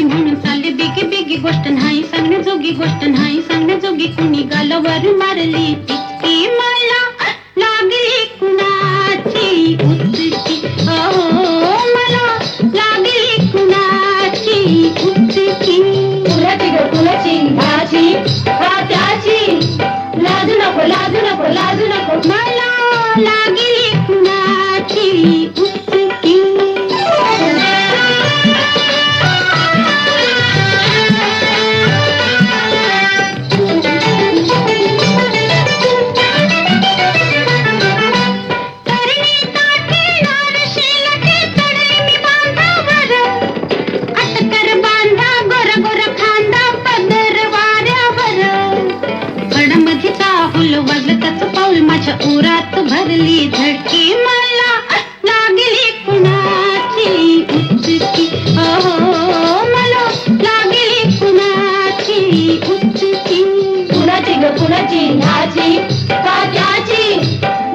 म्हणून चालले बिगी बिगी गोष्ट नाही सांगण्याजोगी गोष्ट नाही सांगण्याजोगी कुणी गालावर मारली तितकी मला लागली कुणाची उचकी मला लागली कुणाची उचकी कुणाची ग कुणाची ह्याची का त्याची लाजू नको लाजू नको लाजू नको मला लागली कुणाची उचकी वाजलं त्याचं पाऊल माझ्या उरात भरली धडकी मला लागली कुणाची उचकी मला लागली कुणाची उचकी कुणाची ग कुणाची ह्याची का त्याची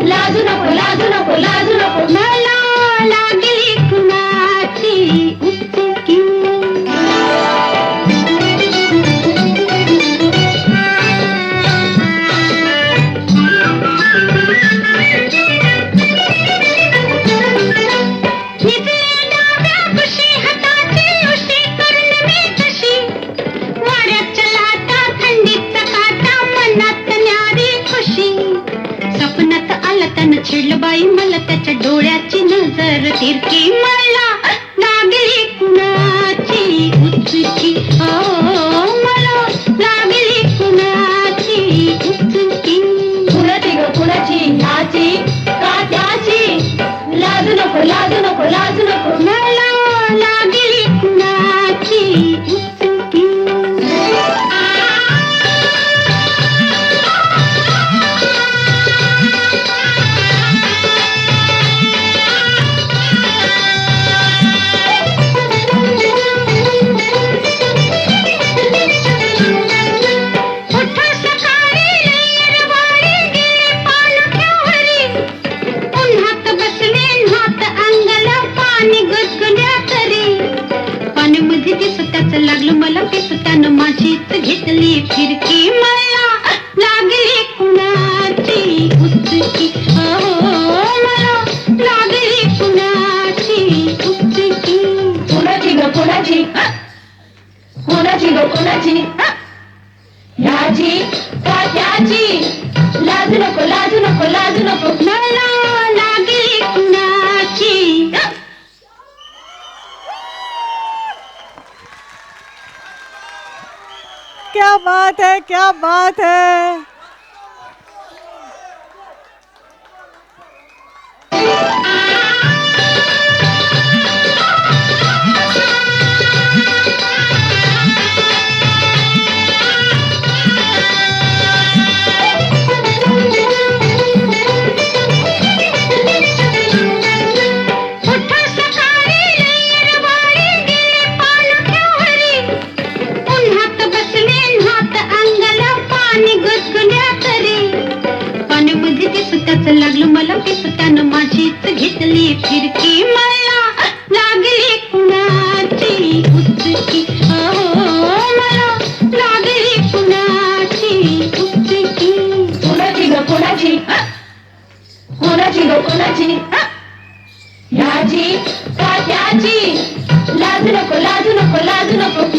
लाजू नको लाजू नको लाजू नको मला लागली कुणाची उचकी छेडलं बाई मला त्याच्या डोळ्याची नजर तिरकी मला लागली कुणाची उचकी मला लागली कुणाची उचकी कुणाची ग कुणाची ह्याची का त्याची लाजू नको लाजू नको लाजू नको मला लागली कुणाची उचकी लागलं मला पेस त्यानं माझीच घेतली फिरकी मला लागली कुणाची उचकी मला लागली कुणाची उचकी कुणाची ग कुणाची कुणाची ग कुणाची ह्याची का त्याची लाजू नको लाजू नको लाजू नको मला लागली कुणाची क्या बात है, क्या बात है। लागलं मला पेस त्यानं माझीच घेतली फिरकी मला लागली कुणाची उचकी मला लागली कुणाची उचकी कुणाची ग कुणाची कुणाची ग कुणाची ह्याची का त्याची लाजू नको लाजू नको लाजू नको